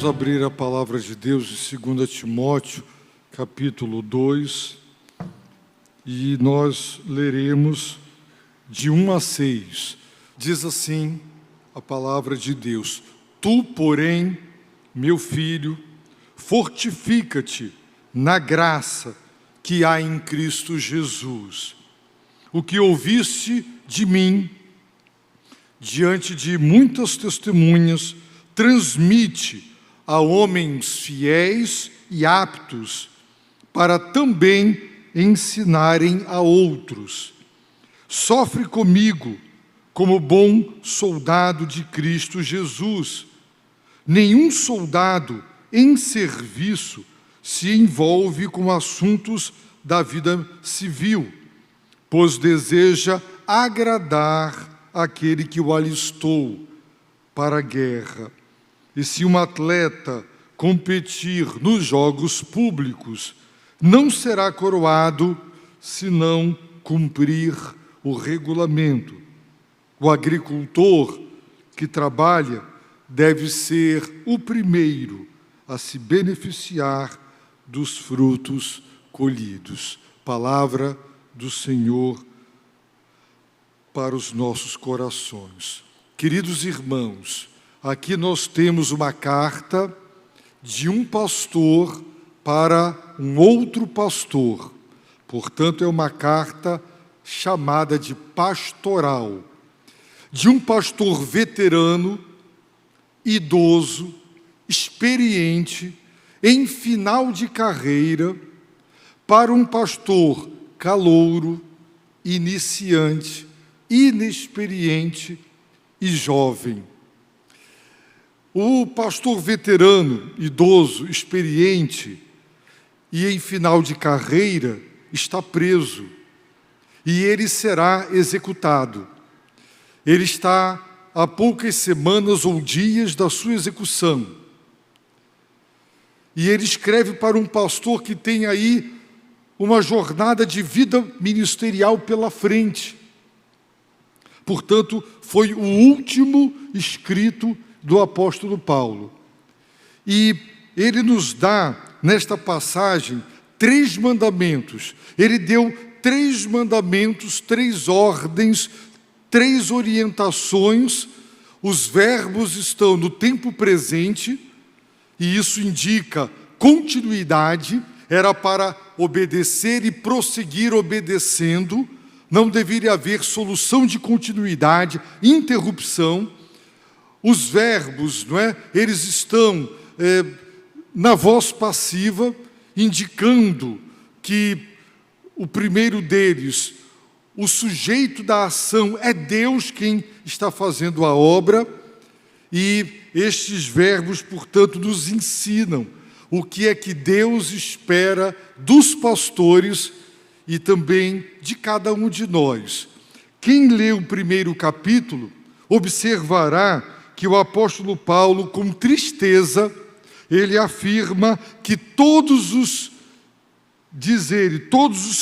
Vamos abrir a palavra de Deus de 2 Timóteo, capítulo 2, e nós leremos de 1 a 6. Diz assim a palavra de Deus: Tu, porém, meu filho, fortifica-te na graça que há em Cristo Jesus. O que ouviste de mim, diante de muitas testemunhas, transmite a homens fiéis e aptos para também ensinarem a outros. Sofre comigo como bom soldado de Cristo Jesus. Nenhum soldado em serviço se envolve com assuntos da vida civil, pois deseja agradar aquele que o alistou para a guerra. E se um atleta competir nos jogos públicos, não será coroado se não cumprir o regulamento. O agricultor que trabalha deve ser o primeiro a se beneficiar dos frutos colhidos. Palavra do Senhor para os nossos corações. Queridos irmãos, aqui nós temos uma carta de um pastor para um outro pastor. Portanto, é uma carta chamada de pastoral. De um pastor veterano, idoso, experiente, em final de carreira, para um pastor calouro, iniciante, inexperiente e jovem. O pastor veterano, idoso, experiente e em final de carreira está preso e ele será executado. Ele está a poucas semanas ou dias da sua execução. E ele escreve para um pastor que tem aí uma jornada de vida ministerial pela frente. Portanto, foi o último escrito do apóstolo Paulo. E ele nos dá, nesta passagem, 3 mandamentos. Ele deu 3 mandamentos, 3 ordens, 3 orientações. Os verbos estão no tempo presente, e isso indica continuidade. Era para obedecer e prosseguir obedecendo. Não deveria haver solução de continuidade, interrupção. Os verbos, eles estão na voz passiva, indicando que o primeiro deles, o sujeito da ação é Deus quem está fazendo a obra, e estes verbos, portanto, nos ensinam o que é que Deus espera dos pastores e também de cada um de nós. Quem lê o primeiro capítulo observará que o apóstolo Paulo, com tristeza, ele afirma que todos os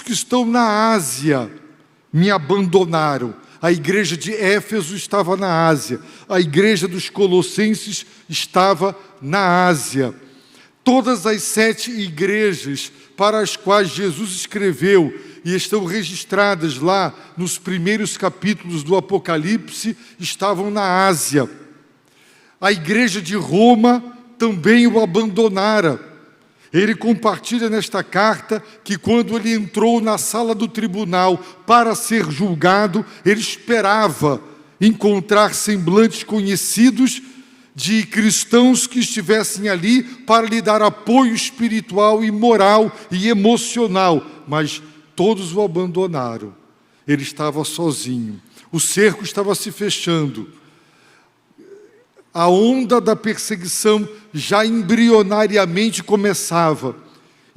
que estão na Ásia me abandonaram. A igreja de Éfeso estava na Ásia, a igreja dos Colossenses estava na Ásia. Todas as 7 igrejas para as quais Jesus escreveu e estão registradas lá nos primeiros capítulos do Apocalipse estavam na Ásia. A igreja de Roma também o abandonara. Ele compartilha nesta carta que quando ele entrou na sala do tribunal para ser julgado, ele esperava encontrar semblantes conhecidos de cristãos que estivessem ali para lhe dar apoio espiritual e moral e emocional, mas todos o abandonaram. Ele estava sozinho. O cerco estava se fechando. A onda da perseguição já embrionariamente começava,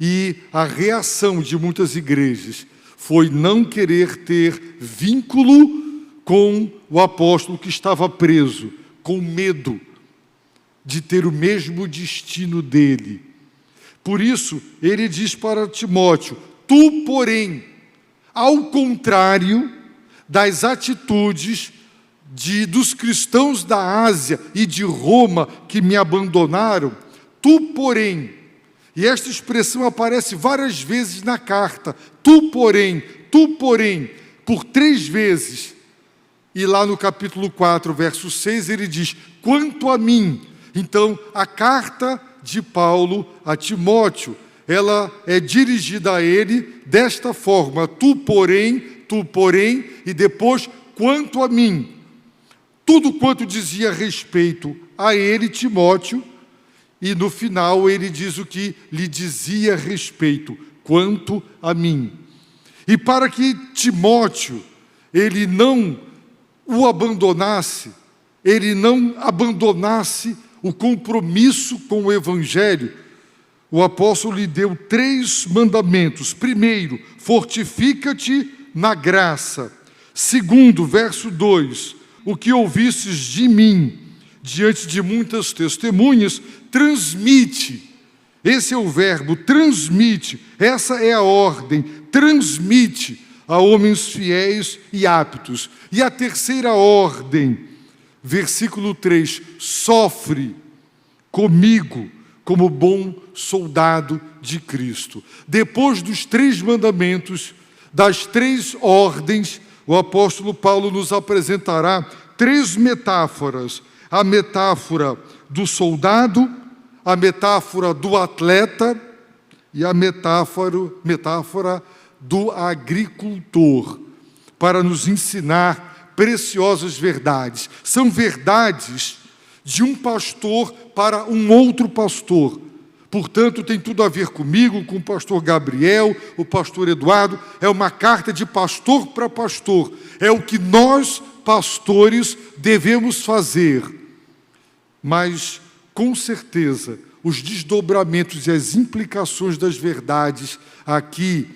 e a reação de muitas igrejas foi não querer ter vínculo com o apóstolo que estava preso, com medo de ter o mesmo destino dele. Por isso, ele diz para Timóteo: tu, porém, ao contrário das atitudes dos cristãos da Ásia e de Roma que me abandonaram, tu, porém. E esta expressão aparece várias vezes na carta. Tu, porém, por 3 vezes. E lá no capítulo 4, verso 6, ele diz, quanto a mim. Então, a carta de Paulo a Timóteo, ela é dirigida a ele desta forma, tu, porém, e depois, quanto a mim. Tudo quanto dizia respeito a ele, Timóteo, e no final ele diz o que lhe dizia respeito, quanto a mim. E para que Timóteo, ele não o abandonasse, ele não abandonasse o compromisso com o Evangelho, o apóstolo lhe deu 3 mandamentos. Primeiro, fortifica-te na graça. Segundo, verso 2, o que ouvistes de mim, diante de muitas testemunhas, transmite. Esse é o verbo, transmite. Essa é a ordem, transmite a homens fiéis e aptos. E a terceira ordem, versículo 3, sofre comigo como bom soldado de Cristo. Depois dos 3 mandamentos, das 3 ordens, o apóstolo Paulo nos apresentará 3 metáforas. A metáfora do soldado, a metáfora do atleta e a metáfora do agricultor, para nos ensinar preciosas verdades. São verdades de um pastor para um outro pastor. Portanto, tem tudo a ver comigo, com o pastor Gabriel, o pastor Eduardo. É uma carta de pastor para pastor. É o que nós, pastores, devemos fazer. Mas, com certeza, os desdobramentos e as implicações das verdades aqui,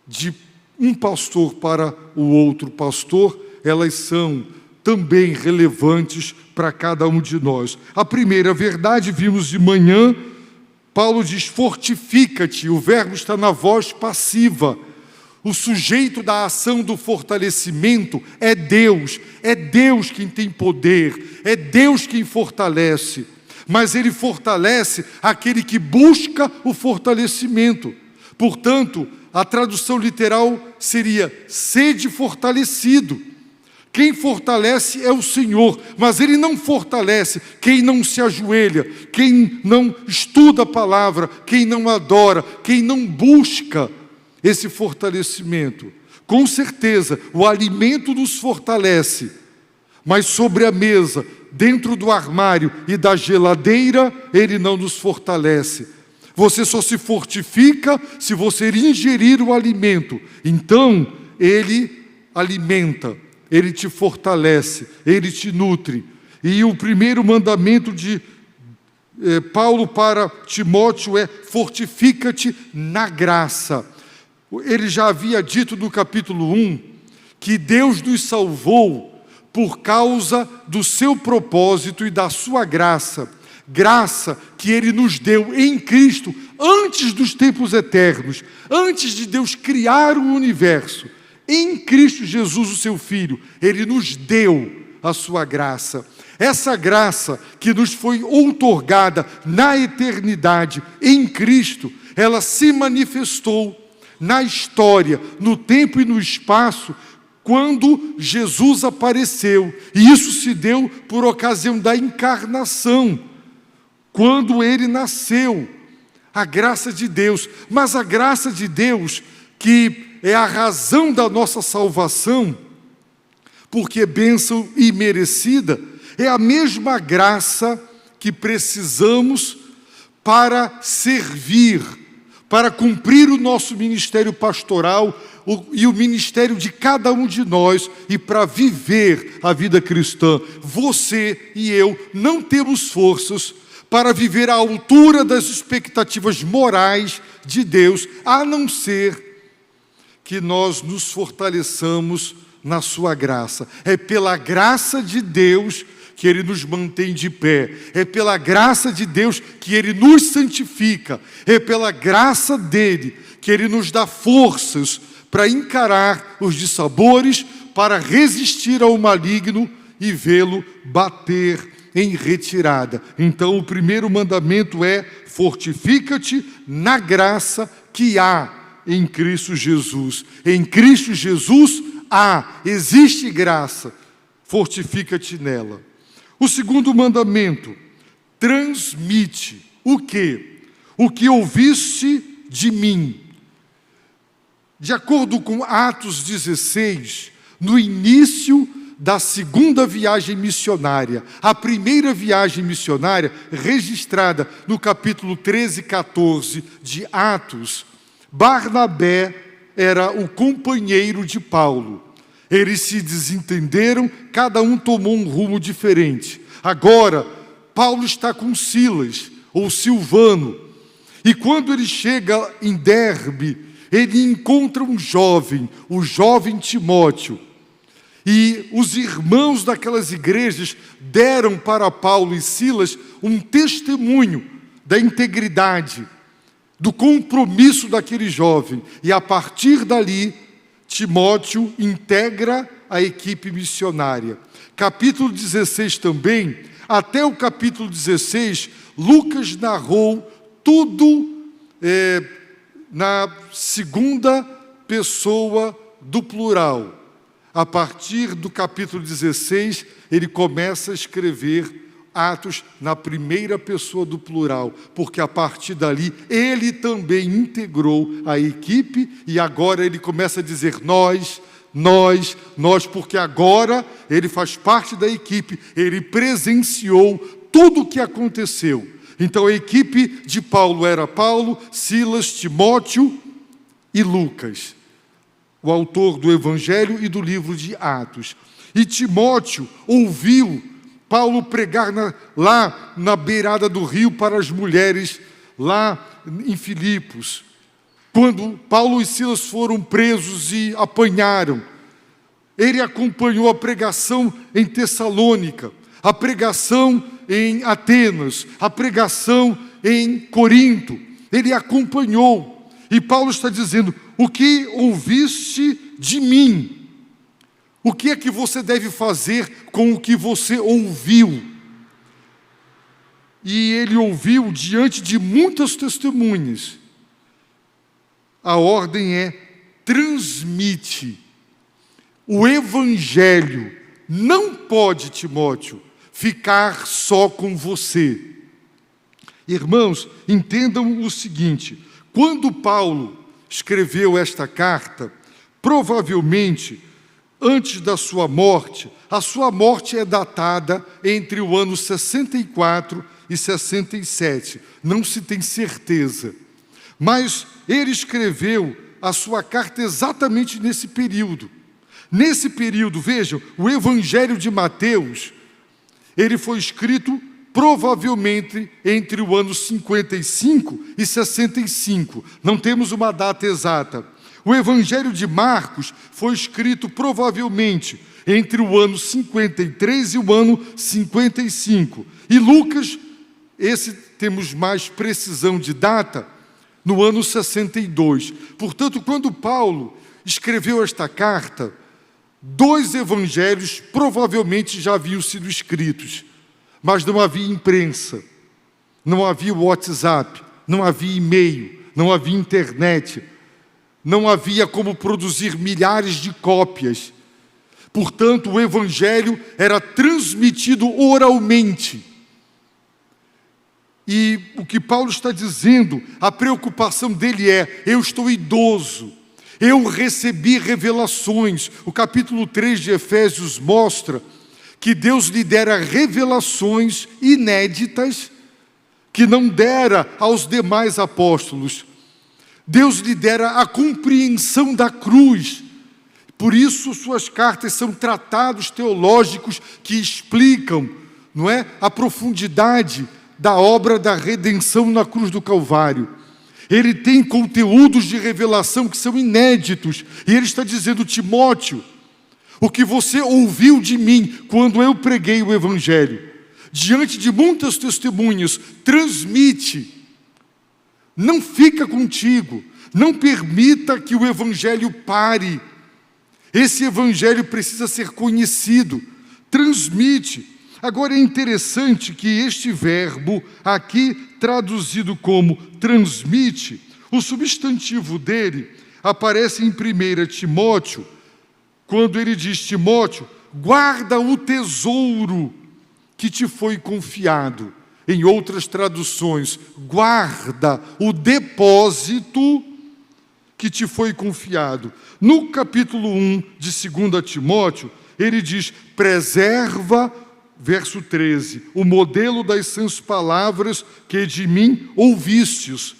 de um pastor para o outro pastor, elas são também relevantes para cada um de nós. A primeira verdade, vimos de manhã, Paulo diz, fortifica-te, o verbo está na voz passiva. O sujeito da ação do fortalecimento é Deus quem tem poder, é Deus quem fortalece, mas Ele fortalece aquele que busca o fortalecimento. Portanto, a tradução literal seria, sede fortalecido. Quem fortalece é o Senhor, mas Ele não fortalece quem não se ajoelha, quem não estuda a palavra, quem não adora, quem não busca esse fortalecimento. Com certeza, o alimento nos fortalece, mas sobre a mesa, dentro do armário e da geladeira, ele não nos fortalece. Você só se fortifica se você ingerir o alimento. Então, ele alimenta, ele te fortalece, ele te nutre. E o primeiro mandamento de Paulo para Timóteo é fortifica-te na graça. Ele já havia dito no capítulo 1 que Deus nos salvou por causa do seu propósito e da sua graça. Graça que Ele nos deu em Cristo antes dos tempos eternos, antes de Deus criar o universo. Em Cristo Jesus, o seu Filho, Ele nos deu a sua graça. Essa graça que nos foi outorgada na eternidade em Cristo, ela se manifestou na história, no tempo e no espaço, quando Jesus apareceu. E isso se deu por ocasião da encarnação, quando Ele nasceu. A graça de Deus, mas a graça de Deus, que é a razão da nossa salvação, porque é bênção imerecida, é a mesma graça que precisamos para servir, para cumprir o nosso ministério pastoral e o ministério de cada um de nós e para viver a vida cristã. Você e eu não temos forças para viver à altura das expectativas morais de Deus, a não ser que nós nos fortaleçamos na sua graça. É pela graça de Deus que Ele nos mantém de pé. É pela graça de Deus que Ele nos santifica. É pela graça dEle que Ele nos dá forças para encarar os dissabores, para resistir ao maligno e vê-lo bater em retirada. Então, o primeiro mandamento é: fortifica-te na graça que há em Cristo Jesus. Em Cristo Jesus existe graça. Fortifica-te nela. O segundo mandamento: transmite o quê? O que ouviste de mim. De acordo com Atos 16, no início da segunda viagem missionária, a primeira viagem missionária registrada no capítulo 13 e 14 de Atos, Barnabé era o companheiro de Paulo. Eles se desentenderam, cada um tomou um rumo diferente. Agora, Paulo está com Silas, ou Silvano, e quando ele chega em Derbe, ele encontra um jovem, o jovem Timóteo. E os irmãos daquelas igrejas deram para Paulo e Silas um testemunho da integridade, do compromisso daquele jovem. E a partir dali, Timóteo integra a equipe missionária. Capítulo 16 também, até o capítulo 16, Lucas narrou tudo na segunda pessoa do plural. A partir do capítulo 16, ele começa a escrever Atos na primeira pessoa do plural, porque a partir dali ele também integrou a equipe e agora ele começa a dizer nós, porque agora ele faz parte da equipe, ele presenciou tudo o que aconteceu. Então a equipe de Paulo era Paulo, Silas, Timóteo e Lucas, o autor do Evangelho e do livro de Atos. E Timóteo ouviu Paulo pregar lá na beirada do rio para as mulheres, lá em Filipos. Quando Paulo e Silas foram presos e apanharam, ele acompanhou a pregação em Tessalônica, a pregação em Atenas, a pregação em Corinto. Ele acompanhou. E Paulo está dizendo: o que ouviste de mim? O que é que você deve fazer com o que você ouviu? E ele ouviu diante de muitas testemunhas. A ordem é: transmite. O Evangelho não pode, Timóteo, ficar só com você. Irmãos, entendam o seguinte: quando Paulo escreveu esta carta, provavelmente antes da sua morte, a sua morte é datada entre o ano 64 e 67, não se tem certeza. Mas ele escreveu a sua carta exatamente nesse período. Nesse período, vejam, o Evangelho de Mateus, ele foi escrito provavelmente entre o ano 55 e 65. Não temos uma data exata. O Evangelho de Marcos foi escrito provavelmente entre o ano 53 e o ano 55. E Lucas, esse temos mais precisão de data, no ano 62. Portanto, quando Paulo escreveu esta carta, 2 evangelhos provavelmente já haviam sido escritos, mas não havia imprensa, não havia WhatsApp, não havia e-mail, não havia internet, não havia como produzir milhares de cópias. Portanto, o Evangelho era transmitido oralmente. E o que Paulo está dizendo, a preocupação dele é: eu estou idoso, eu recebi revelações. O capítulo 3 de Efésios mostra que Deus lhe dera revelações inéditas que não dera aos demais apóstolos. Deus lhe dera a compreensão da cruz. Por isso suas cartas são tratados teológicos que explicam, não é, a profundidade da obra da redenção na cruz do Calvário. Ele tem conteúdos de revelação que são inéditos. E ele está dizendo: Timóteo, o que você ouviu de mim quando eu preguei o Evangelho, diante de muitas testemunhas, transmite. Não fica contigo. Não permita que o Evangelho pare. Esse Evangelho precisa ser conhecido. Transmite. Agora é interessante que este verbo, aqui traduzido como transmite, o substantivo dele aparece em 1 Timóteo, quando ele diz: Timóteo, guarda o tesouro que te foi confiado. Em outras traduções, guarda o depósito que te foi confiado. No capítulo 1 de 2 Timóteo, ele diz: preserva, verso 13, o modelo das sãs palavras que de mim ouvistes.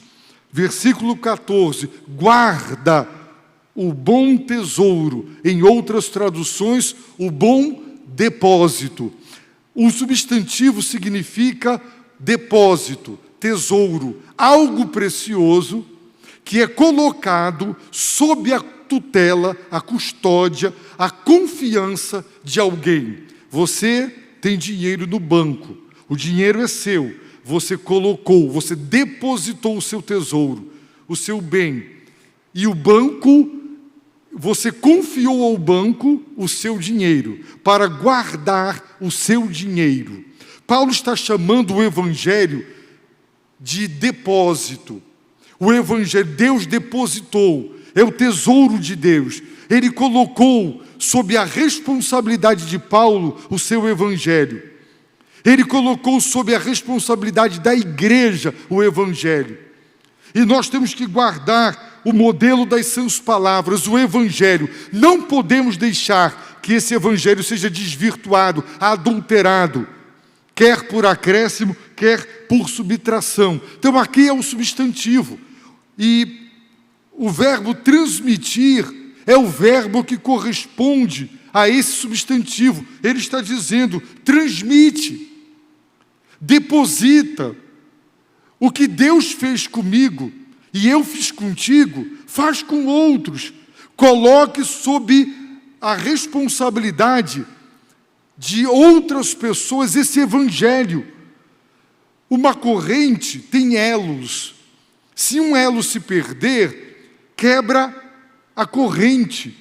Versículo 14, guarda o bom tesouro. Em outras traduções, o bom depósito. O substantivo significa depósito, tesouro, algo precioso que é colocado sob a tutela, a custódia, a confiança de alguém. Você tem dinheiro no banco, o dinheiro é seu, você colocou, você depositou o seu tesouro, o seu bem, e o banco, você confiou ao banco o seu dinheiro, para guardar o seu dinheiro. Paulo está chamando o Evangelho de depósito. O Evangelho, Deus depositou, é o tesouro de Deus. Ele colocou sob a responsabilidade de Paulo o seu Evangelho. Ele colocou sob a responsabilidade da igreja o Evangelho. E nós temos que guardar o modelo das sãs palavras, o Evangelho. Não podemos deixar que esse Evangelho seja desvirtuado, adulterado, quer por acréscimo, quer por subtração. Então aqui é o substantivo. E o verbo transmitir é o verbo que corresponde a esse substantivo. Ele está dizendo: transmite, deposita. O que Deus fez comigo e eu fiz contigo, faz com outros. Coloque sob a responsabilidade de outras pessoas esse Evangelho. Uma corrente tem elos. Se um elo se perder, quebra a corrente.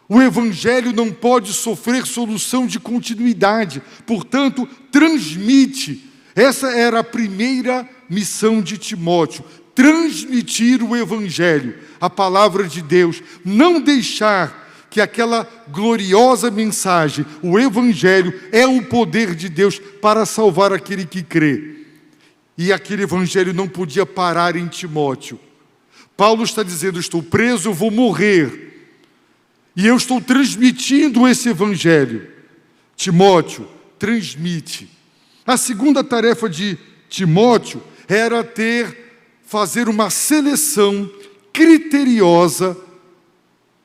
O Evangelho não pode sofrer solução de continuidade. Portanto, transmite. Essa era a primeira missão de Timóteo: transmitir o Evangelho, a palavra de Deus, não deixar que aquela gloriosa mensagem, o Evangelho, é o poder de Deus para salvar aquele que crê. E aquele Evangelho não podia parar em Timóteo. Paulo está dizendo: estou preso, eu vou morrer, e eu estou transmitindo esse Evangelho. Timóteo, transmite. A segunda tarefa de Timóteo era fazer uma seleção criteriosa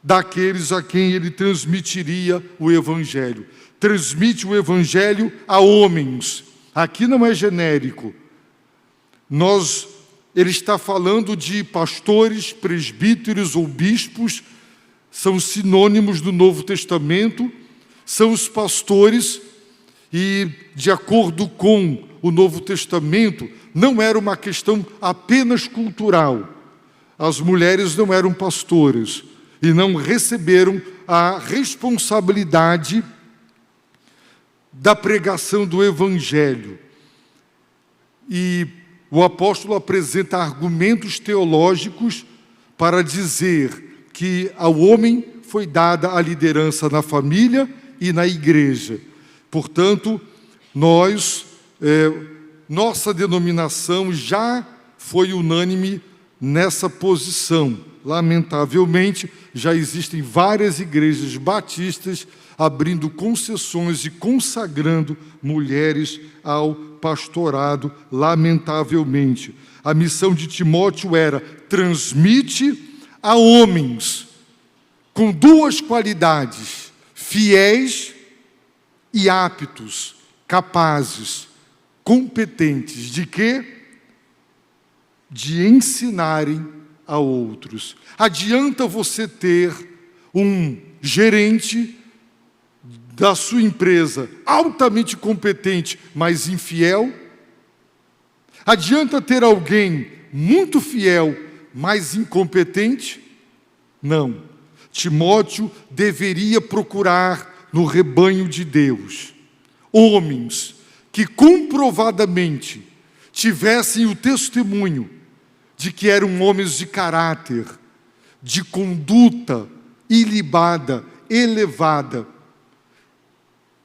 daqueles a quem ele transmitiria o Evangelho. Transmite o Evangelho a homens. Aqui não é genérico. Ele está falando de pastores, presbíteros ou bispos, são sinônimos do Novo Testamento, são os pastores, e de acordo com o Novo Testamento, não era uma questão apenas cultural. As mulheres não eram pastoras e não receberam a responsabilidade da pregação do Evangelho. E o apóstolo apresenta argumentos teológicos para dizer que ao homem foi dada a liderança na família e na igreja. Portanto, nossa denominação já foi unânime nessa posição. Lamentavelmente, já existem várias igrejas batistas abrindo concessões e consagrando mulheres ao pastorado, lamentavelmente. A missão de Timóteo era: transmite a homens com duas qualidades: fiéis e aptos, capazes, competentes. De quê? De ensinarem a outros. Adianta você ter um gerente da sua empresa altamente competente, mas infiel? Adianta ter alguém muito fiel, mas incompetente? Não. Timóteo deveria procurar no rebanho de Deus homens que comprovadamente tivessem o testemunho de que eram homens de caráter, de conduta ilibada, elevada,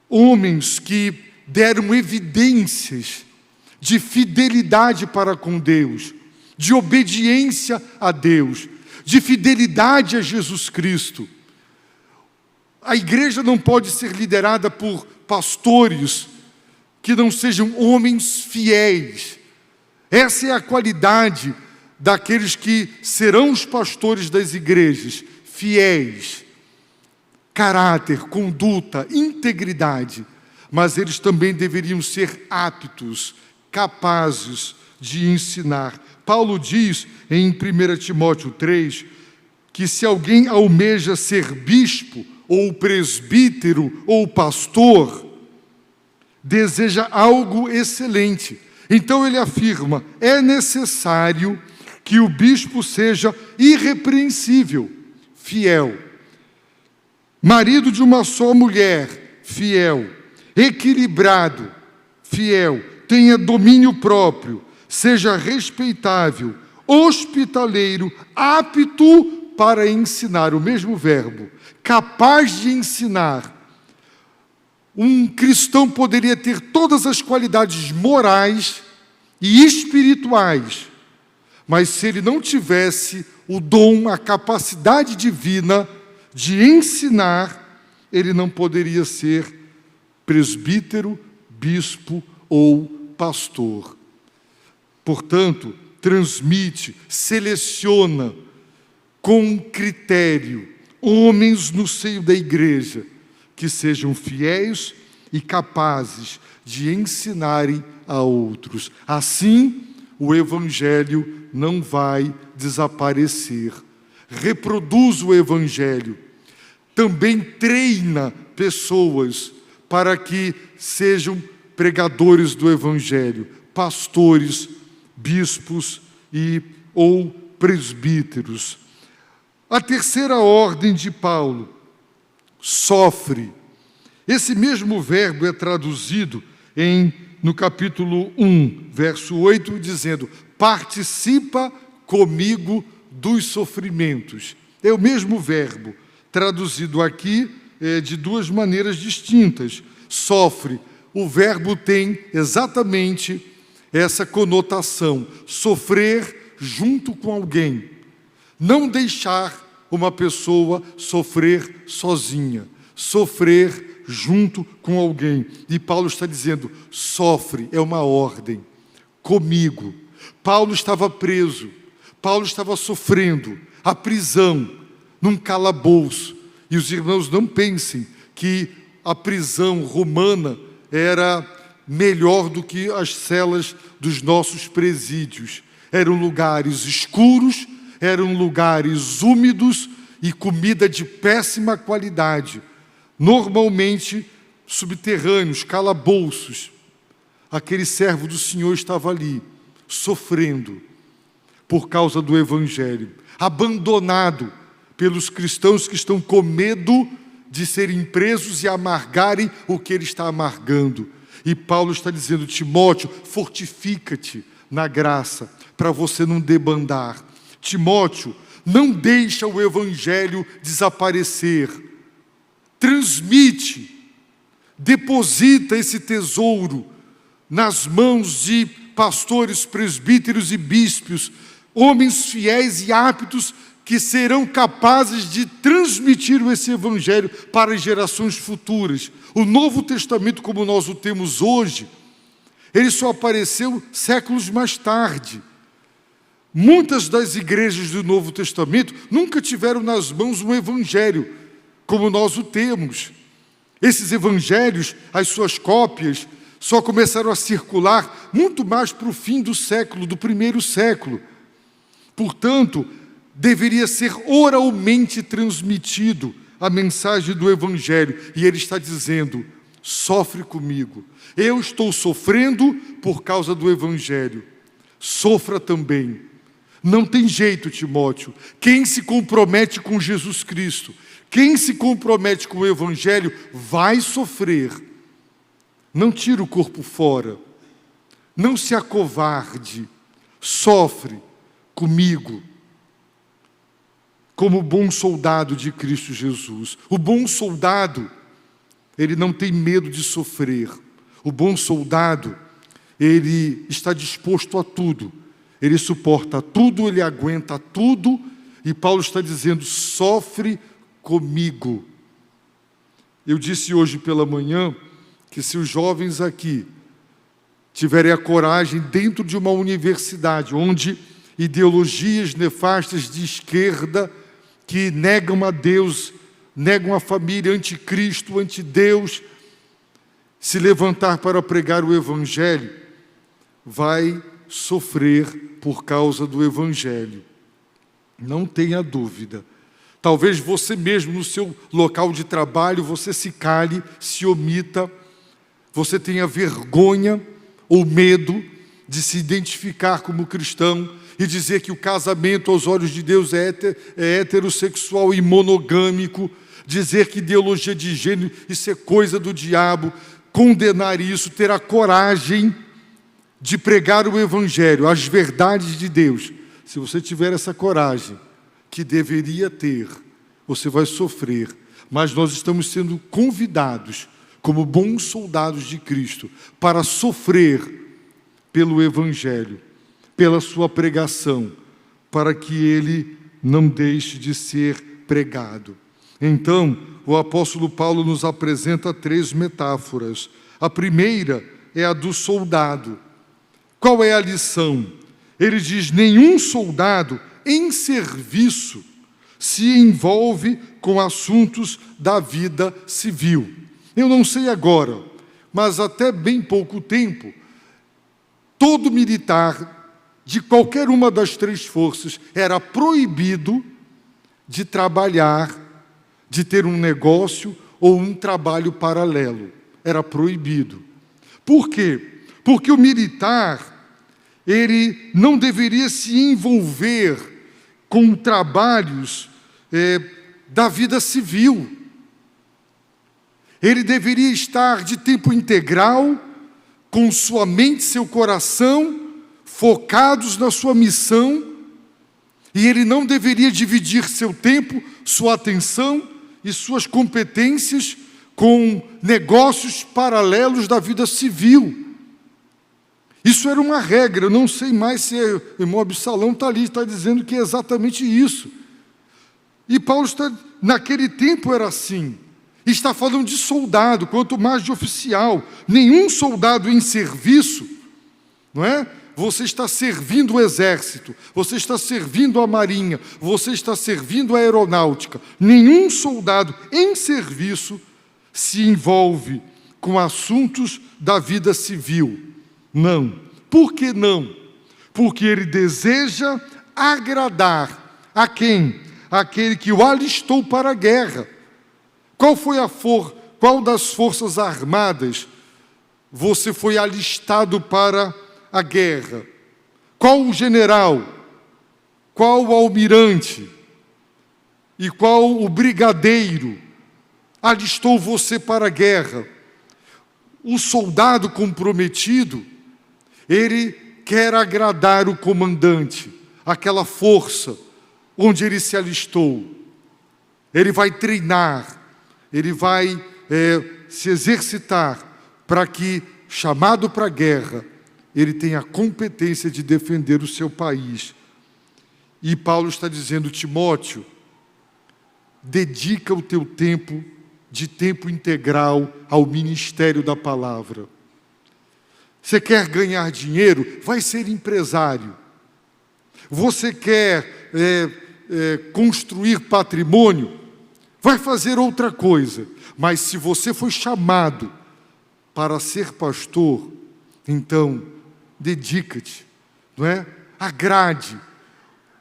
homens que deram evidências de fidelidade para com Deus, de obediência a Deus, de fidelidade a Jesus Cristo. A igreja não pode ser liderada por pastores que não sejam homens fiéis. Essa é a qualidade daqueles que serão os pastores das igrejas, fiéis, caráter, conduta, integridade, mas eles também deveriam ser aptos, capazes de ensinar. Paulo diz em 1 Timóteo 3, que se alguém almeja ser bispo, ou presbítero, ou pastor, deseja algo excelente. Então ele afirma, é necessário que o bispo seja irrepreensível, fiel, marido de uma só mulher, fiel, equilibrado, fiel, tenha domínio próprio, seja respeitável, hospitaleiro, apto para ensinar, o mesmo verbo, capaz de ensinar. Um cristão poderia ter todas as qualidades morais e espirituais, mas se ele não tivesse o dom, a capacidade divina de ensinar, ele não poderia ser presbítero, bispo ou pastor. Portanto, transmite, seleciona com critério homens no seio da igreja que sejam fiéis e capazes de ensinarem a outros. Assim, o Evangelho não vai desaparecer. Reproduz o Evangelho. Também treina pessoas para que sejam pregadores do Evangelho, pastores, bispos ou presbíteros. A terceira ordem de Paulo, sofre. Esse mesmo verbo é traduzido no capítulo 1, verso 8, dizendo, participa comigo dos sofrimentos. É o mesmo verbo, traduzido aqui de duas maneiras distintas. Sofre, o verbo tem exatamente essa conotação, sofrer junto com alguém. Não deixar uma pessoa sofrer sozinha, sofrer junto com alguém. E Paulo está dizendo, sofre, é uma ordem, comigo. Paulo estava preso, Paulo estava sofrendo a prisão, num calabouço. E os irmãos não pensem que a prisão romana era melhor do que as celas dos nossos presídios. Eram lugares escuros, eram lugares úmidos e comida de péssima qualidade. Normalmente subterrâneos, calabouços. Aquele servo do Senhor estava ali, sofrendo por causa do Evangelho, abandonado pelos cristãos que estão com medo de serem presos e amargarem o que ele está amargando. E Paulo está dizendo, Timóteo, fortifica-te na graça, para você não debandar. Timóteo, não deixa o Evangelho desaparecer. Transmite, deposita esse tesouro nas mãos de pastores, presbíteros e bispos, homens fiéis e aptos que serão capazes de transmitir esse Evangelho para as gerações futuras. O Novo Testamento, como nós o temos hoje, ele só apareceu séculos mais tarde. Muitas das igrejas do Novo Testamento nunca tiveram nas mãos um Evangelho, como nós o temos. Esses Evangelhos, as suas cópias, só começaram a circular muito mais para o fim do século, do primeiro século. Portanto, deveria ser oralmente transmitido a mensagem do Evangelho. E ele está dizendo, sofre comigo. Eu estou sofrendo por causa do Evangelho. Sofra também. Não tem jeito, Timóteo. Quem se compromete com Jesus Cristo, quem se compromete com o Evangelho, vai sofrer. Não tira o corpo fora. Não se acovarde. Sofre comigo, como bom soldado de Cristo Jesus. O bom soldado, ele não tem medo de sofrer. O bom soldado, ele está disposto a tudo. Ele suporta tudo, ele aguenta tudo. E Paulo está dizendo, sofre comigo. Eu disse hoje pela manhã que se os jovens aqui tiverem a coragem dentro de uma universidade onde ideologias nefastas de esquerda que negam a Deus, negam a família, anticristo, antideus, se levantar para pregar o Evangelho, vai sofrer por causa do Evangelho. Não tenha dúvida. Talvez você mesmo no seu local de trabalho, você se cale, se omita, você tenha vergonha ou medo de se identificar como cristão e dizer que o casamento aos olhos de Deus é heterossexual e monogâmico, dizer que ideologia de gênero, isso é coisa do diabo, condenar isso, ter a coragem de pregar o Evangelho, as verdades de Deus. Se você tiver essa coragem, que deveria ter, você vai sofrer, mas nós estamos sendo convidados, como bons soldados de Cristo, para sofrer pelo Evangelho, pela sua pregação, para que ele não deixe de ser pregado. Então, o apóstolo Paulo nos apresenta 3 metáforas. A primeira é a do soldado. Qual é a lição? Ele diz, nenhum soldado em serviço se envolve com assuntos da vida civil. Eu não sei agora, mas até bem pouco tempo, todo militar de qualquer uma das 3 forças era proibido de trabalhar, de ter um negócio ou um trabalho paralelo. Era proibido. Por quê? Porque o militar, ele não deveria se envolver com trabalhos da vida civil. Ele deveria estar de tempo integral, com sua mente e seu coração focados na sua missão, e ele não deveria dividir seu tempo, sua atenção e suas competências com negócios paralelos da vida civil. Isso era uma regra. Eu não sei mais se o irmão Absalão está ali, está dizendo que é exatamente isso. E Paulo está, naquele tempo era assim. Está falando de soldado, quanto mais de oficial. Nenhum soldado em serviço, não é? Você está servindo o exército, você está servindo a marinha, você está servindo a aeronáutica. Nenhum soldado em serviço se envolve com assuntos da vida civil. Não. Por que não? Porque ele deseja agradar a quem? Aquele que o alistou para a guerra. Qual das forças armadas você foi alistado para a guerra? Qual o general? Qual o almirante? E qual o brigadeiro alistou você para a guerra? O soldado comprometido, ele quer agradar o comandante, aquela força onde ele se alistou. Ele vai treinar, ele vai se exercitar para que, chamado para a guerra, ele tenha a competência de defender o seu país. E Paulo está dizendo, Timóteo, dedica o teu tempo de tempo integral ao ministério da palavra. Você quer ganhar dinheiro? Vai ser empresário. Você quer construir patrimônio? Vai fazer outra coisa. Mas se você foi chamado para ser pastor, então dedica-te, não é? Agrade.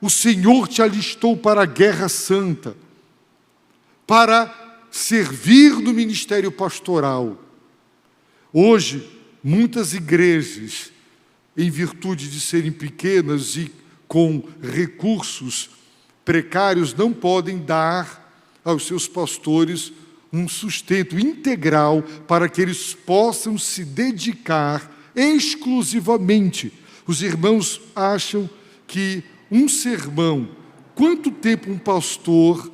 O Senhor te alistou para a guerra santa, para servir no ministério pastoral. Hoje, muitas igrejas, em virtude de serem pequenas e com recursos precários, não podem dar aos seus pastores um sustento integral para que eles possam se dedicar exclusivamente. Os irmãos acham que um sermão, quanto tempo um pastor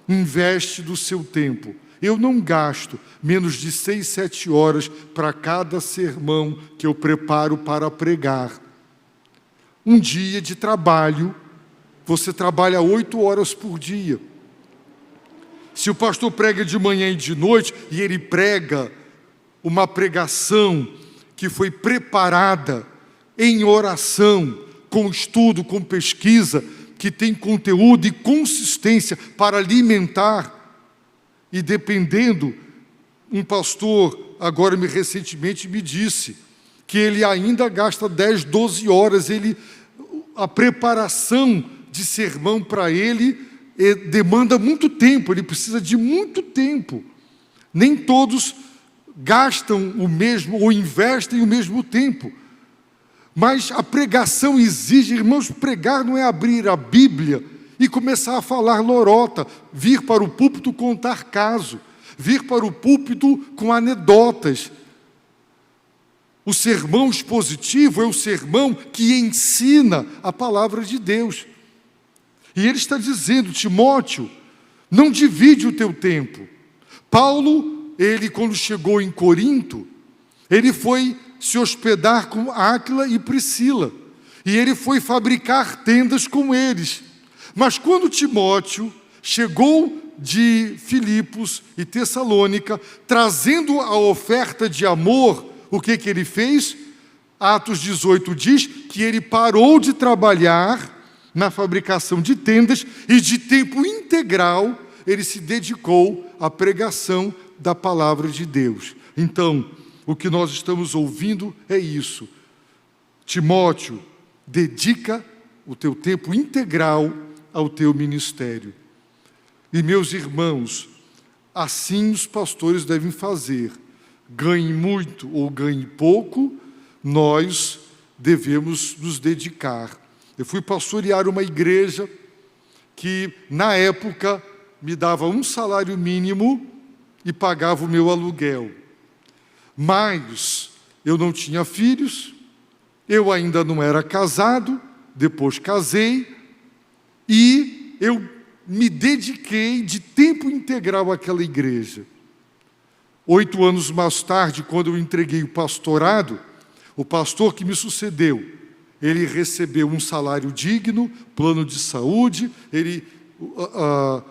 investe do seu tempo? Eu não gasto menos de 6, 7 horas para cada sermão que eu preparo para pregar. Um dia de trabalho, você trabalha 8 horas por dia. Se o pastor prega de manhã e de noite, e ele prega uma pregação que foi preparada em oração, com estudo, com pesquisa, que tem conteúdo e consistência para alimentar, e dependendo, um pastor, agora recentemente me disse, que ele ainda gasta 10, 12 horas, a preparação de sermão para ele demanda muito tempo, ele precisa de muito tempo. Nem todos gastam o mesmo ou investem o mesmo tempo. Mas a pregação exige, irmãos, pregar não é abrir a Bíblia e começar a falar lorota, vir para o púlpito contar caso, vir para o púlpito com anedotas. O sermão expositivo é o sermão que ensina a palavra de Deus. E ele está dizendo, Timóteo, não divide o teu tempo. Paulo, ele quando chegou em Corinto, ele foi se hospedar com Áquila e Priscila. E ele foi fabricar tendas com eles. Mas quando Timóteo chegou de Filipos e Tessalônica, trazendo a oferta de amor, o que ele fez? Atos 18 diz que ele parou de trabalhar na fabricação de tendas e de tempo integral ele se dedicou à pregação da palavra de Deus. Então, o que nós estamos ouvindo é isso. Timóteo, dedica o teu tempo integral ao teu ministério. E meus irmãos, assim os pastores devem fazer. Ganhe muito ou ganhe pouco, nós devemos nos dedicar. Eu fui pastorear uma igreja que, na época, me dava um salário mínimo e pagava o meu aluguel. Mas eu não tinha filhos, eu ainda não era casado, depois casei, e eu me dediquei de tempo integral àquela igreja. 8 anos mais tarde, quando eu entreguei o pastorado, o pastor que me sucedeu, ele recebeu um salário digno, plano de saúde,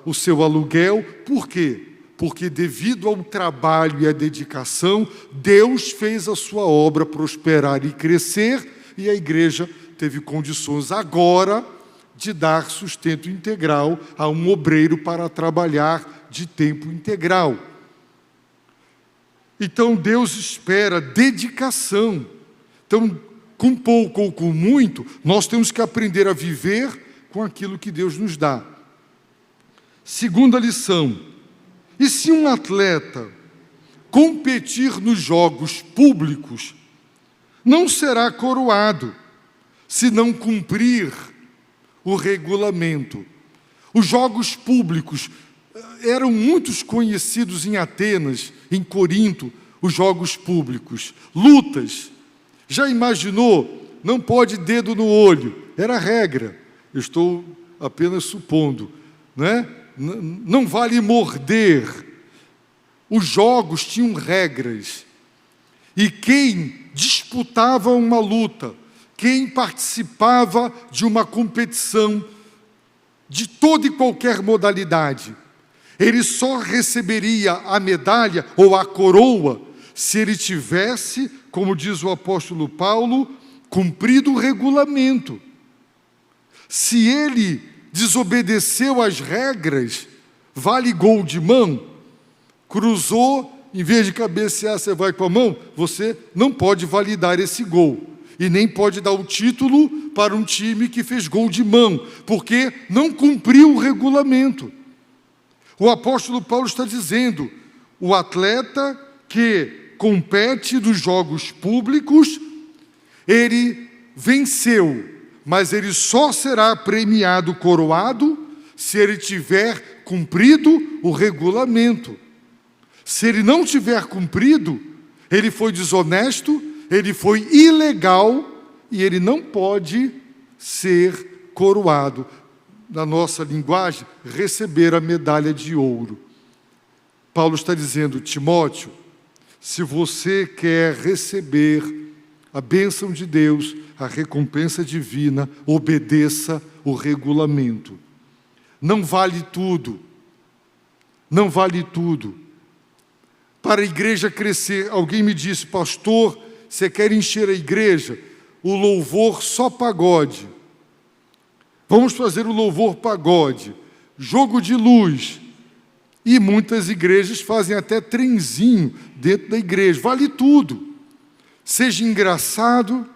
o seu aluguel. Por quê? Porque devido ao trabalho e à dedicação, Deus fez a sua obra prosperar e crescer, e a igreja teve condições agora de dar sustento integral a um obreiro para trabalhar de tempo integral. Então Deus espera dedicação. Então, com pouco ou com muito, nós temos que aprender a viver com aquilo que Deus nos dá. Segunda lição: e se um atleta competir nos jogos públicos, não será coroado se não cumprir o regulamento. Os jogos públicos eram muitos conhecidos em Atenas, em Corinto, os jogos públicos. Lutas. Já imaginou? Não pode dedo no olho. Era a regra. Eu estou apenas supondo, né? Não vale morder. Os jogos tinham regras. E quem disputava uma luta, quem participava de uma competição de toda e qualquer modalidade, ele só receberia a medalha ou a coroa se ele tivesse, como diz o apóstolo Paulo, cumprido o regulamento. Se ele desobedeceu às regras, vale gol de mão, cruzou, em vez de cabecear, você vai com a mão, você não pode validar esse gol. E nem pode dar o título para um time que fez gol de mão, porque não cumpriu o regulamento. O apóstolo Paulo está dizendo, o atleta que compete nos jogos públicos, ele venceu, mas ele só será premiado, coroado, se ele tiver cumprido o regulamento. Se ele não tiver cumprido, ele foi desonesto, ele foi ilegal e ele não pode ser coroado. Na nossa linguagem, receber a medalha de ouro. Paulo está dizendo, Timóteo, se você quer receber a bênção de Deus, a recompensa divina, obedeça o regulamento. Não vale tudo. Não vale tudo. Para a igreja crescer, alguém me disse, pastor, você quer encher a igreja? O louvor só pagode. Vamos fazer o louvor pagode, jogo de luz. E muitas igrejas fazem até trenzinho dentro da igreja. Vale tudo. Seja engraçado,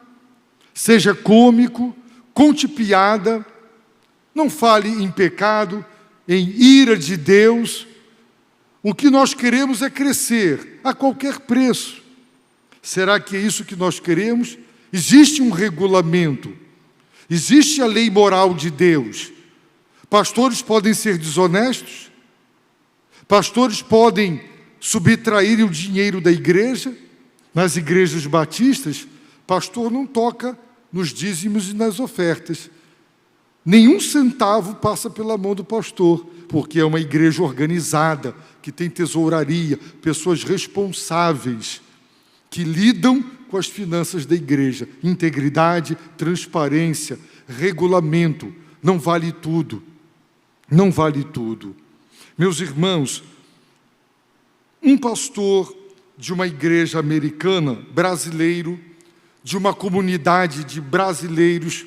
seja cômico, conte piada, não fale em pecado, em ira de Deus. O que nós queremos é crescer a qualquer preço. Será que é isso que nós queremos? Existe um regulamento. Existe a lei moral de Deus. Pastores podem ser desonestos. Pastores podem subtrair o dinheiro da igreja. Nas igrejas batistas, pastor não toca nos dízimos e nas ofertas. Nenhum centavo passa pela mão do pastor, porque é uma igreja organizada, que tem tesouraria, pessoas responsáveis, que lidam com as finanças da igreja. Integridade, transparência, regulamento. Não vale tudo. Não vale tudo. Meus irmãos, um pastor de uma igreja americana, brasileiro, de uma comunidade de brasileiros,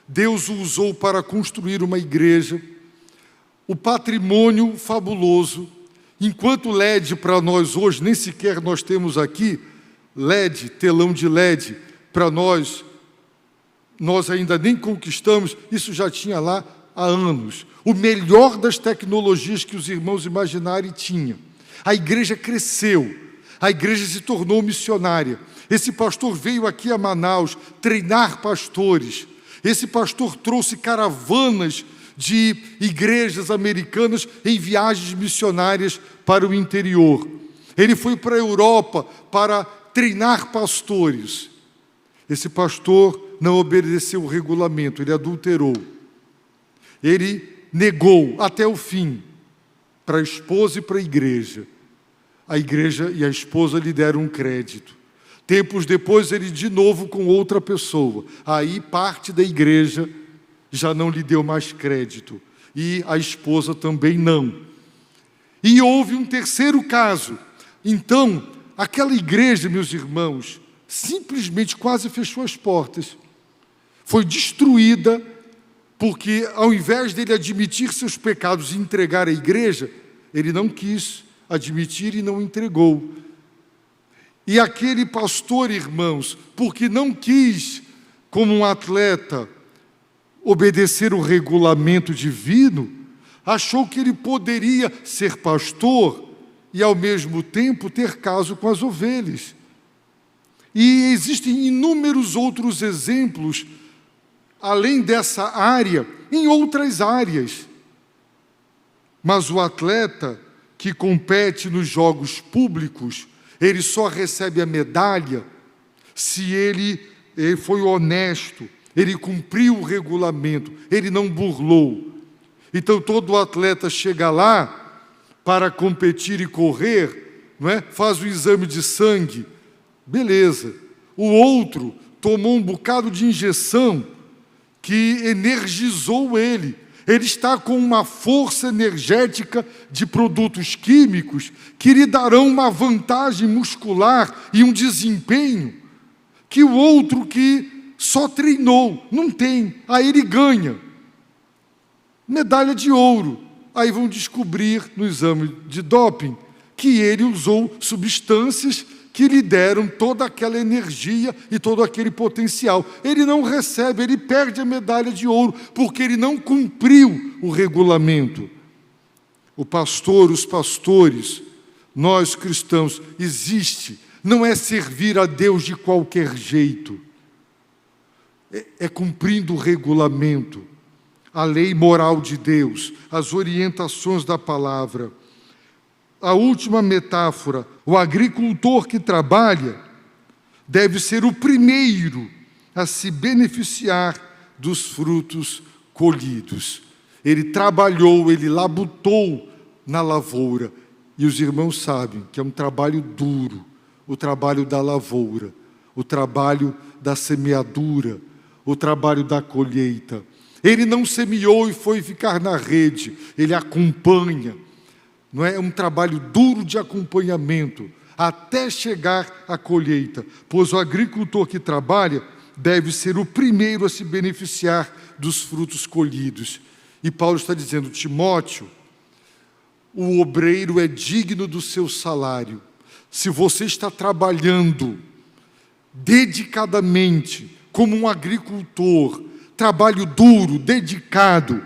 Deus o usou para construir uma igreja, o patrimônio fabuloso, enquanto LED para nós hoje, nem sequer nós temos aqui, LED, telão de LED, para nós ainda nem conquistamos, isso já tinha lá há anos. O melhor das tecnologias que os irmãos imaginarem tinha. A igreja cresceu, a igreja se tornou missionária. Esse pastor veio aqui a Manaus treinar pastores. Esse pastor trouxe caravanas de igrejas americanas em viagens missionárias para o interior. Ele foi para a Europa para treinar pastores. Esse pastor não obedeceu o regulamento, ele adulterou. Ele negou até o fim para a esposa e para a igreja. A igreja e a esposa lhe deram um crédito. Tempos depois, ele de novo com outra pessoa. Aí parte da igreja já não lhe deu mais crédito. E a esposa também não. E houve um terceiro caso. Então, aquela igreja, meus irmãos, simplesmente quase fechou as portas. Foi destruída, porque ao invés dele admitir seus pecados e entregar à igreja, ele não quis admitir e não entregou. E aquele pastor, irmãos, porque não quis, como um atleta, obedecer o regulamento divino, achou que ele poderia ser pastor e, ao mesmo tempo, ter caso com as ovelhas. E existem inúmeros outros exemplos, além dessa área, em outras áreas. Mas o atleta que compete nos jogos públicos, ele só recebe a medalha se ele foi honesto, ele cumpriu o regulamento, ele não burlou. Então todo atleta chega lá para competir e correr, não é? Faz o exame de sangue, beleza. O outro tomou um bocado de injeção que energizou ele. Ele está com uma força energética de produtos químicos que lhe darão uma vantagem muscular e um desempenho que o outro que só treinou não tem. Aí ele ganha medalha de ouro. Aí vão descobrir no exame de doping que ele usou substâncias que lhe deram toda aquela energia e todo aquele potencial. Ele não recebe, ele perde a medalha de ouro, porque ele não cumpriu o regulamento. O pastor, os pastores, nós cristãos, existe, não é servir a Deus de qualquer jeito, é cumprindo o regulamento, a lei moral de Deus, as orientações da palavra. a última metáfora, o agricultor que trabalha deve ser o primeiro a se beneficiar dos frutos colhidos. Ele trabalhou, ele labutou na lavoura. E os irmãos sabem que é um trabalho duro, o trabalho da lavoura, o trabalho da semeadura, o trabalho da colheita. Ele não semeou e foi ficar na rede, ele acompanha. Não é um trabalho duro de acompanhamento, até chegar à colheita. Pois o agricultor que trabalha deve ser o primeiro a se beneficiar dos frutos colhidos. E Paulo está dizendo, Timóteo, o obreiro é digno do seu salário. Se você está trabalhando dedicadamente, como um agricultor, trabalho duro, dedicado,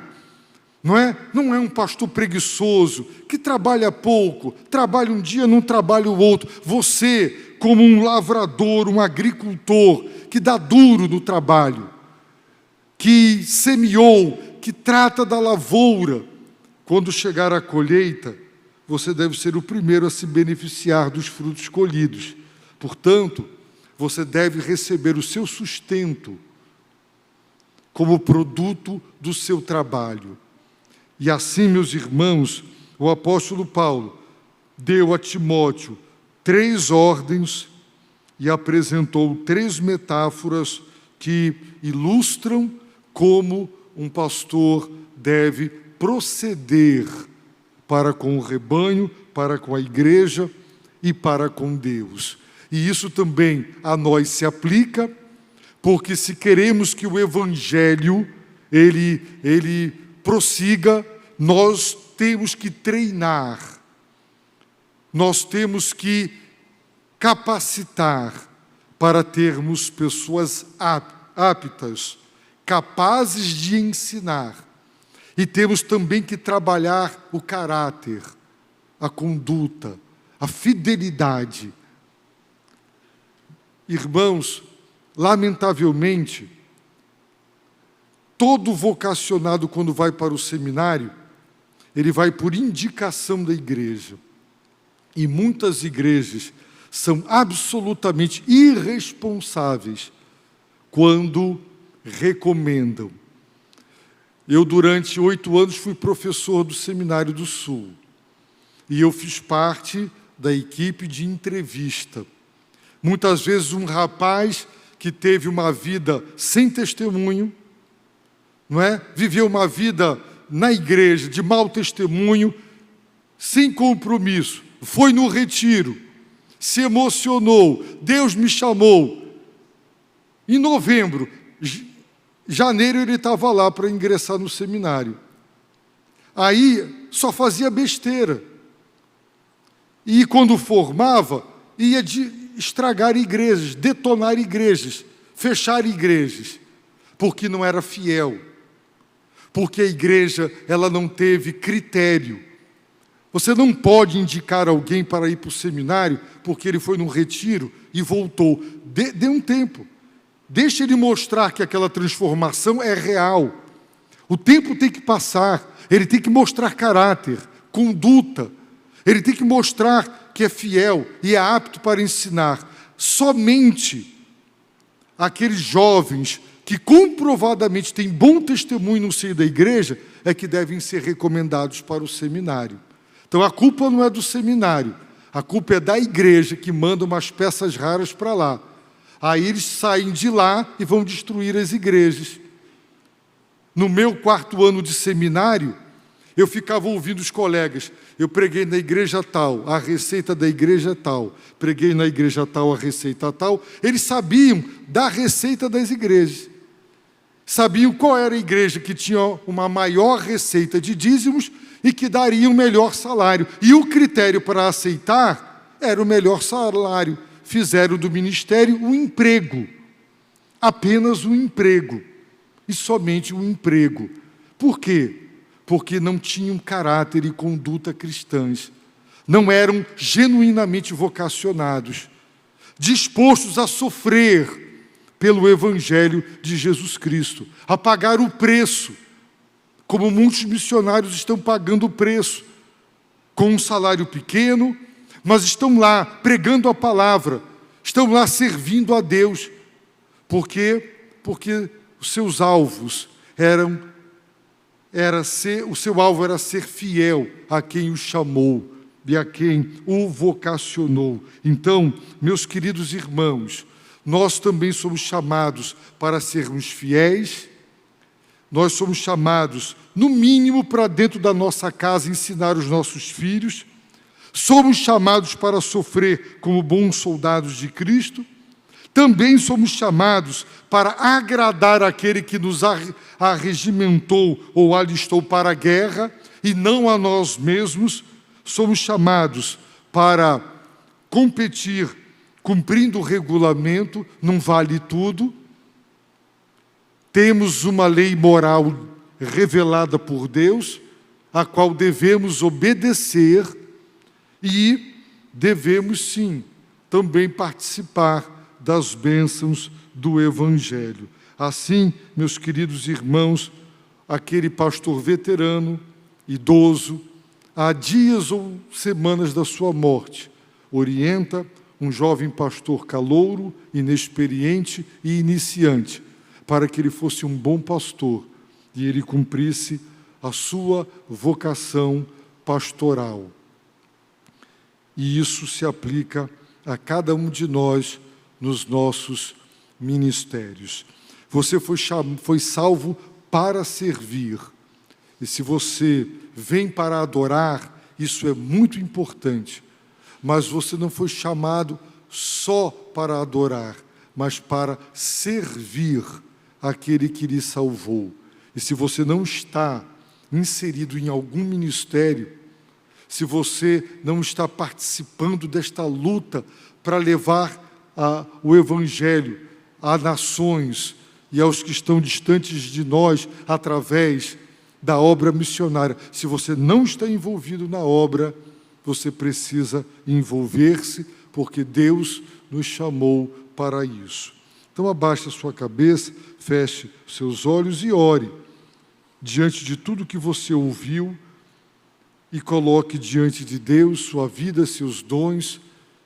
não é um pastor preguiçoso, que trabalha pouco, trabalha um dia, não trabalha o outro. Você, como um lavrador, um agricultor, que dá duro no trabalho, que semeou, que trata da lavoura, quando chegar a colheita, você deve ser o primeiro a se beneficiar dos frutos colhidos. Portanto, você deve receber o seu sustento como produto do seu trabalho. E assim, meus irmãos, o apóstolo Paulo deu a Timóteo 3 ordens e apresentou 3 metáforas que ilustram como um pastor deve proceder para com o rebanho, para com a igreja e para com Deus. E isso também a nós se aplica, porque se queremos que o Evangelho ele prossiga, nós temos que treinar, nós temos que capacitar para termos pessoas aptas, capazes de ensinar. E temos também que trabalhar o caráter, a conduta, a fidelidade. Irmãos, lamentavelmente, todo vocacionado, quando vai para o seminário, ele vai por indicação da igreja. E muitas igrejas são absolutamente irresponsáveis quando recomendam. Eu, durante 8 anos, fui professor do Seminário do Sul. E eu fiz parte da equipe de entrevista. Muitas vezes um rapaz que teve uma vida sem testemunho, viveu uma vida na igreja de mau testemunho, sem compromisso, foi no retiro, se emocionou, Deus me chamou. Em novembro, janeiro ele estava lá para ingressar no seminário. Aí só fazia besteira. E quando formava, ia estragar igrejas, detonar igrejas, fechar igrejas, porque não era fiel. Porque a igreja ela não teve critério. Você não pode indicar alguém para ir para o seminário porque ele foi num retiro e voltou. Dê um tempo. Deixe ele mostrar que aquela transformação é real. O tempo tem que passar. Ele tem que mostrar caráter, conduta. Ele tem que mostrar que é fiel e é apto para ensinar. Somente aqueles jovens que comprovadamente têm bom testemunho no seio da igreja é que devem ser recomendados para o seminário. Então a culpa não é do seminário, a culpa é da igreja que manda umas peças raras para lá. Aí eles saem de lá e vão destruir as igrejas. No meu 4º ano de seminário, eu ficava ouvindo os colegas. Eu preguei na igreja tal, a receita da igreja tal. Preguei na igreja tal, a receita tal. Eles sabiam da receita das igrejas. Sabiam qual era a igreja que tinha uma maior receita de dízimos e que daria um melhor salário. E o critério para aceitar era o melhor salário. Fizeram do ministério um emprego. Apenas um emprego. E somente um emprego. Por quê? Porque não tinham caráter e conduta cristãs. Não eram genuinamente vocacionados, dispostos a sofrer pelo Evangelho de Jesus Cristo, a pagar o preço, como muitos missionários estão pagando o preço, com um salário pequeno, mas estão lá pregando a palavra, estão lá servindo a Deus. Por quê? Porque os seus alvos o seu alvo era ser fiel a quem o chamou e a quem o vocacionou. Então, meus queridos irmãos, nós também somos chamados para sermos fiéis. Nós somos chamados, no mínimo, para dentro da nossa casa ensinar os nossos filhos. Somos chamados para sofrer como bons soldados de Cristo. Também somos chamados para agradar aquele que nos arregimentou ou alistou para a guerra, e não a nós mesmos. Somos chamados para competir, cumprindo o regulamento, não vale tudo. Temos uma lei moral revelada por Deus, a qual devemos obedecer, e devemos, sim, também participar das bênçãos do Evangelho. Assim, meus queridos irmãos, aquele pastor veterano, idoso, há dias ou semanas da sua morte, orienta um jovem pastor calouro, inexperiente e iniciante, para que ele fosse um bom pastor e ele cumprisse a sua vocação pastoral. E isso se aplica a cada um de nós nos nossos ministérios. Você foi salvo para servir. E se você vem para adorar, isso é muito importante. Mas você não foi chamado só para adorar, mas para servir aquele que lhe salvou. E se você não está inserido em algum ministério, se você não está participando desta luta para levar o Evangelho a nações e aos que estão distantes de nós através da obra missionária, se você não está envolvido na obra, você precisa envolver-se, porque Deus nos chamou para isso. Então abaixe a sua cabeça, feche seus olhos e ore diante de tudo que você ouviu e coloque diante de Deus sua vida, seus dons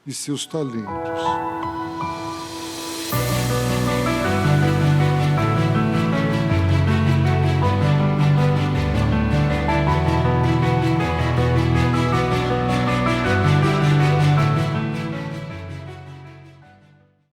e seus talentos.